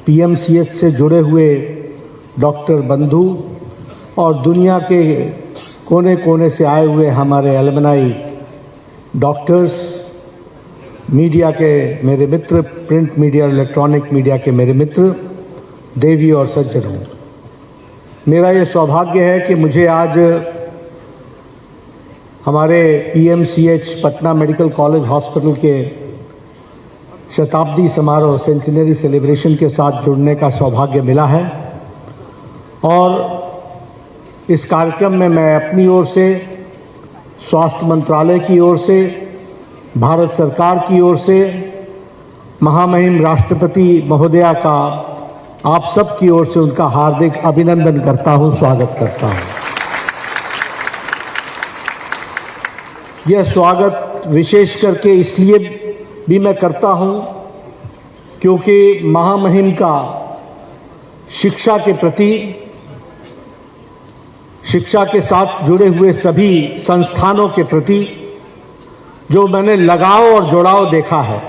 PMCH से जुड़े हुए डॉक्टर बंधु और दुनिया के कोने कोने से आए हुए हमारे एलुमनाई डॉक्टर्स, मीडिया के मेरे मित्र, प्रिंट मीडिया और इलेक्ट्रॉनिक मीडिया के मेरे मित्र, देवी और सज्जनों, मेरा ये सौभाग्य है कि मुझे आज हमारे PMCH Patna medical college hospital के शताब्दी समारोह सेंचुनरी सेलिब्रेशन के साथ जुड़ने का सौभाग्य मिला है। और इस कार्यक्रम में मैं अपनी ओर से, स्वास्थ्य मंत्रालय की ओर से, भारत सरकार की ओर से, महामहिम राष्ट्रपति महोदया का आप सब की ओर से उनका हार्दिक अभिनंदन करता हूं, स्वागत करता हूं। यह स्वागत विशेष करके इसलिए भी मैं करता हूं क्योंकि महामहिम का शिक्षा के प्रति, शिक्षा के साथ जुड़े हुए सभी संस्थानों के प्रति जो मैंने लगाव और जुड़ाव देखा है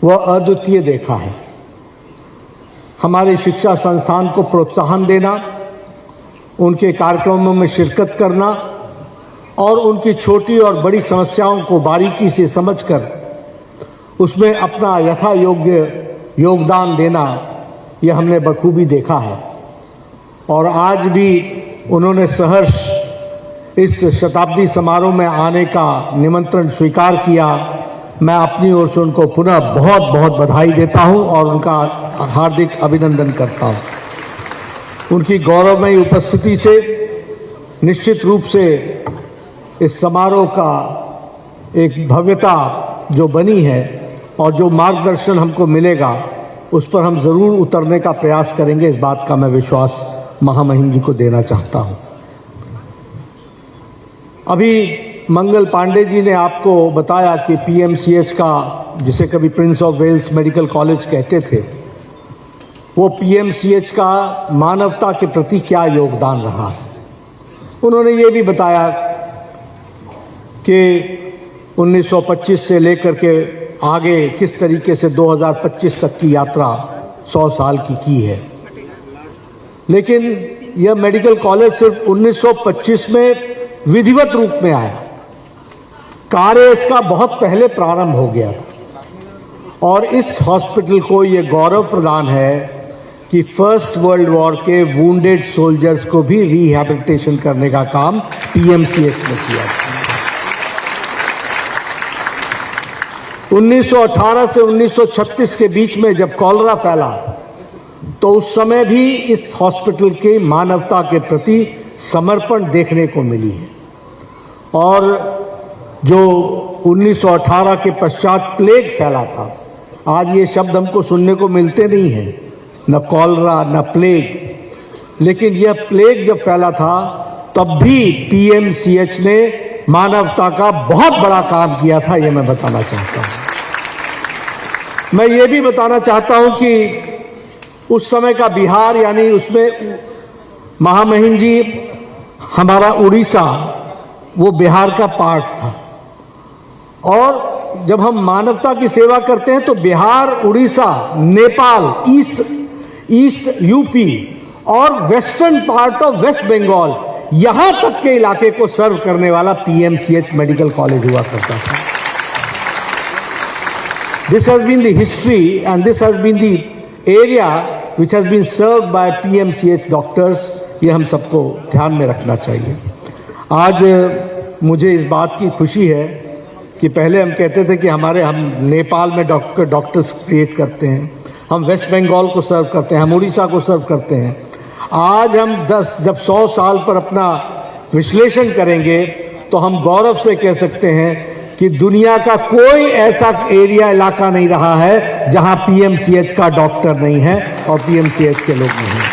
वह अद्वितीय देखा है। हमारे शिक्षा संस्थान को प्रोत्साहन देना, उनके कार्यक्रमों में शिरकत करना और उनकी छोटी और बड़ी समस्याओं को बारीकी से समझकर उसमें अपना यथा योग्य योगदान देना, यह हमने बखूबी देखा है। और आज भी उन्होंने सहर्ष इस शताब्दी समारोह में आने का निमंत्रण स्वीकार किया। मैं अपनी ओर से उनको पुनः बहुत बहुत बधाई देता हूं और उनका हार्दिक अभिनंदन करता हूं। उनकी गौरवमयी उपस्थिति से निश्चित रूप से इस समारोह का एक भव्यता जो बनी है और जो मार्गदर्शन हमको मिलेगा उस पर हम ज़रूर उतरने का प्रयास करेंगे, इस बात का मैं विश्वास महामहिम जी को देना चाहता हूं। अभी मंगल पांडे जी ने आपको बताया कि पीएमसीएच का, जिसे कभी prince of Wales medical college कहते थे, वो पीएमसीएच का मानवता के प्रति क्या योगदान रहा है। उन्होंने ये भी बताया कि 1925 से लेकर के आगे किस तरीके से 2025 तक की यात्रा 100 साल की है। लेकिन यह मेडिकल कॉलेज सिर्फ 1925 में विधिवत रूप में आया। कार्य इसका बहुत पहले प्रारंभ हो गया था और इस हॉस्पिटल को ये गौरव प्रदान है कि फर्स्ट वर्ल्ड वॉर के वुंडेड सोल्जर्स को भी रिहैबिलिटेशन करने का काम पीएमसीएच ने किया। 1918 से 1936 के बीच में जब कॉलरा फैला तो उस समय भी इस हॉस्पिटल के मानवता के प्रति समर्पण देखने को मिली है। और जो 1918 के पश्चात प्लेग फैला था, आज ये शब्द हमको सुनने को मिलते नहीं हैं, न कॉलरा न प्लेग, लेकिन यह प्लेग जब फैला था तब भी पीएमसीएच ने मानवता का बहुत बड़ा काम किया था, ये मैं बताना चाहता हूँ। मैं ये भी बताना चाहता हूँ कि उस समय का बिहार, यानी उसमें महामहिम जी, हमारा उड़ीसा वो बिहार का पार्ट था। और जब हम मानवता की सेवा करते हैं तो बिहार, उड़ीसा, नेपाल, ईस्ट यूपी और western part of west Bengal, यहां तक के इलाके को सर्व करने वाला पीएमसीएच मेडिकल कॉलेज हुआ करता था। This has been the history and this has been the area which has been served by PMCH doctors। ये हम सबको ध्यान में रखना चाहिए। आज मुझे इस बात की खुशी है कि पहले हम कहते थे कि हम नेपाल में डॉक्टर्स क्रिएट करते हैं, हम वेस्ट बंगाल को सर्व करते हैं, हम उड़ीसा को सर्व करते हैं। आज हम जब 100 साल पर अपना विश्लेषण करेंगे तो हम गौरव से कह सकते हैं कि दुनिया का कोई ऐसा एरिया, इलाका नहीं रहा है जहां पीएमसीएच का डॉक्टर नहीं है और पीएमसीएच के लोग नहीं हैं।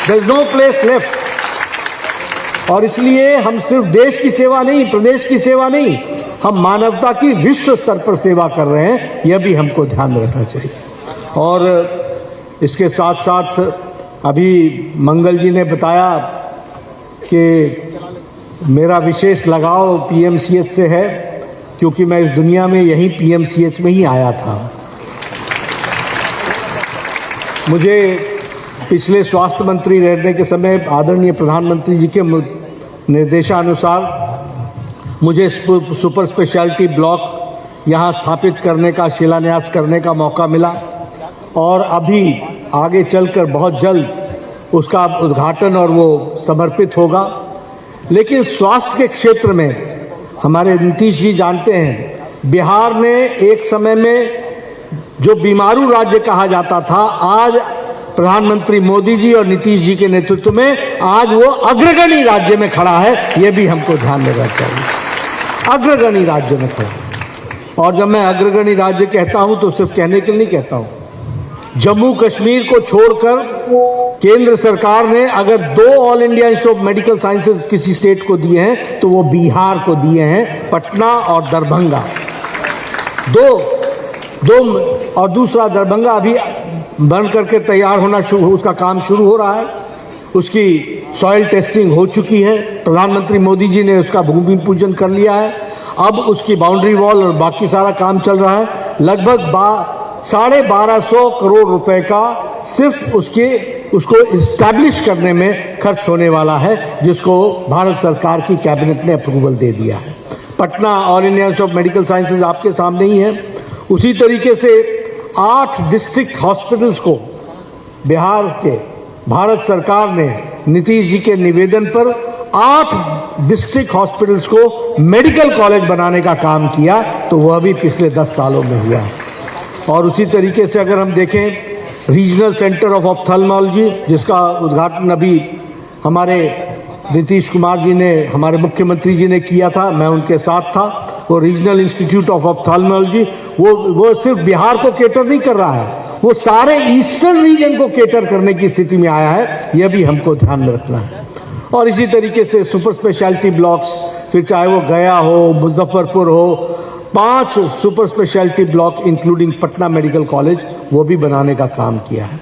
There is no place left. और इसलिए हम सिर्फ देश की सेवा नहीं, प्रदेश की सेवा नहीं, हम मानवता की विश्व स्तर पर सेवा कर रहे हैं, यह भी हमको ध्यान में रखना चाहिए। और इसके साथ साथ अभी मंगल जी ने बताया कि मेरा विशेष लगाव पीएमसीएच से है, क्योंकि मैं इस दुनिया में यहीं पीएमसीएच में ही आया था। मुझे पिछले स्वास्थ्य मंत्री रहने के समय आदरणीय प्रधानमंत्री जी के निर्देशानुसार मुझे सुपर स्पेशलिटी ब्लॉक यहाँ स्थापित करने का शिलान्यास करने का मौका मिला और अभी आगे चलकर बहुत जल्द उसका उद्घाटन और वो समर्पित होगा। लेकिन स्वास्थ्य के क्षेत्र में हमारे नीतीश जी जानते हैं, बिहार ने एक समय में जो बीमारू राज्य कहा जाता था, आज प्रधानमंत्री मोदी जी और नीतीश जी के नेतृत्व में आज वो अग्रगणी राज्य में खड़ा है। ये भी हमको ध्यान में रखना चाहिए, अग्रगणी राज्य में खड़ा है। और जब मैं अग्रगणी राज्य कहता हूं तो सिर्फ कहने के लिए नहीं कहता हूं। जम्मू कश्मीर को छोड़कर केंद्र सरकार ने अगर 2 all India institute of medical sciences किसी स्टेट को दिए हैं तो वो बिहार को दिए हैं, पटना और दरभंगा। दो और दूसरा दरभंगा अभी बन करके तैयार होना उसका काम शुरू हो रहा है। उसकी सॉइल टेस्टिंग हो चुकी है, प्रधानमंत्री मोदी जी ने उसका भूमि पूजन कर लिया है। अब उसकी बाउंड्री वॉल और बाकी सारा काम चल रहा है। लगभग 1250 करोड़ रुपए का सिर्फ उसको इस्टेब्लिश करने में खर्च होने वाला है, जिसको भारत सरकार की कैबिनेट ने अप्रूवल दे दिया है। Patna all India institute of medical sciences आपके सामने ही है। उसी तरीके से 8 डिस्ट्रिक्ट हॉस्पिटल्स को बिहार के भारत सरकार ने नीतीश जी के निवेदन पर 8 डिस्ट्रिक्ट हॉस्पिटल्स को मेडिकल कॉलेज बनाने का काम किया, तो वह भी पिछले 10 सालों में हुआ है। और उसी तरीके से अगर हम देखें रीजनल सेंटर ऑफ ऑप्थेल्मोलॉजी, जिसका उद्घाटन अभी हमारे नीतीश कुमार जी ने, हमारे मुख्यमंत्री जी ने किया था, मैं उनके साथ था। वो रीजनल इंस्टीट्यूट ऑफ ऑप्थेल्मोलॉजी वो सिर्फ बिहार को केटर नहीं कर रहा है, वो सारे ईस्टर्न रीजन को केटर करने की स्थिति में आया है। यह भी हमको ध्यान में रखना है। और इसी तरीके से सुपर स्पेशलिटी ब्लॉक्स, फिर चाहे वो गया हो, मुजफ्फरपुर हो, 5 super speciality block including Patna medical college, वो भी बनाने का काम किया है।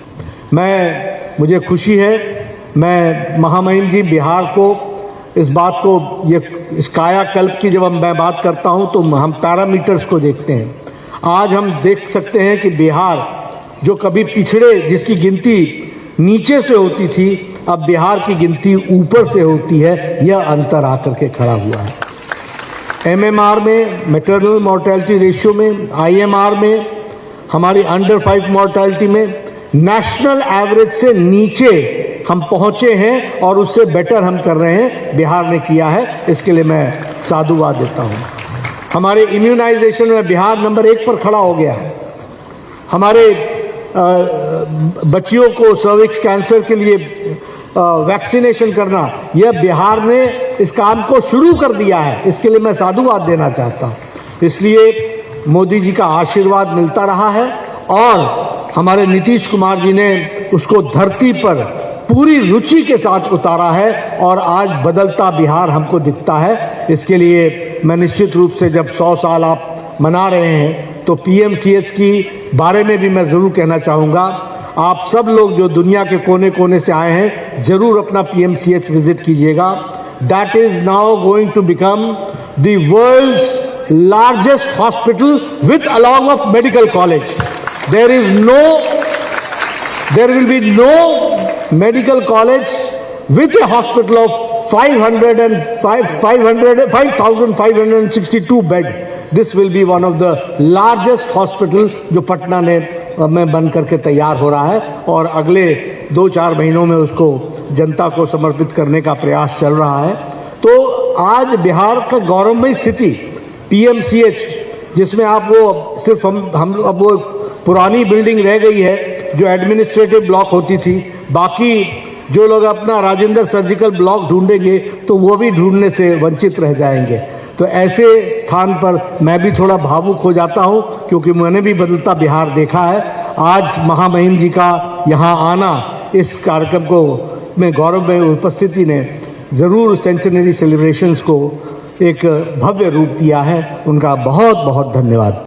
मुझे खुशी है, मैं महामहिम जी बिहार को इस बात को, इस कायाकल्प की जब मैं बात करता हूं तो हम पैरामीटर्स को देखते हैं। आज हम देख सकते हैं कि बिहार जो कभी पिछड़े, जिसकी गिनती नीचे से होती थी, अब बिहार की गिनती ऊपर से होती है। यह अंतर आकर के खड़ा हुआ है। MMR में, मैटरनल मॉर्टेलिटी रेशियो में, IMR में, हमारी अंडर 5 मॉर्टेलिटी में नेशनल एवरेज से नीचे हम पहुंचे हैं और उससे बेटर हम कर रहे हैं, बिहार ने किया है। इसके लिए मैं साधुवाद देता हूं। हमारे इम्यूनाइजेशन में बिहार नंबर 1 पर खड़ा हो गया है। हमारे बच्चियों को सर्विक्स कैंसर के लिए वैक्सीनेशन करना, यह बिहार ने इस काम को शुरू कर दिया है। इसके लिए मैं साधुवाद देना चाहता हूँ। इसलिए मोदी जी का आशीर्वाद मिलता रहा है और हमारे नीतीश कुमार जी ने उसको धरती पर पूरी रुचि के साथ उतारा है और आज बदलता बिहार हमको दिखता है। इसके लिए मैं निश्चित रूप से, जब 100 साल आप मना रहे हैं, तो PMCH की बारे में भी मैं ज़रूर कहना चाहूँगा। आप सब लोग जो दुनिया के कोने कोने से आए हैं, ज़रूर अपना PMCH विजिट कीजिएगा। That is now going to become the world's largest hospital with along of medical college. there will be no medical college with a hospital of 5,562 bed. This will be one of the largest hospital जो पटना में बन करके तैयार हो रहा है और अगले 2-4 महीनों में उसको जनता को समर्पित करने का प्रयास चल रहा है। तो आज बिहार का गौरवमयी स्थिति PMCH, जिसमें आप वो सिर्फ हम अब वो पुरानी बिल्डिंग रह गई है जो एडमिनिस्ट्रेटिव ब्लॉक होती थी, बाकी जो लोग अपना राजेंद्र सर्जिकल ब्लॉक ढूंढेंगे तो वो भी ढूंढने से वंचित रह जाएंगे। तो ऐसे स्थान पर मैं भी थोड़ा भावुक हो जाता हूं, क्योंकि मैंने भी बदलता बिहार देखा है। आज महामहिम जी का यहाँ आना, इस कार्यक्रम को में गौरव में उपस्थिति ने ज़रूर सेंचुनरी सेलिब्रेशंस को एक भव्य रूप दिया है। उनका बहुत बहुत धन्यवाद।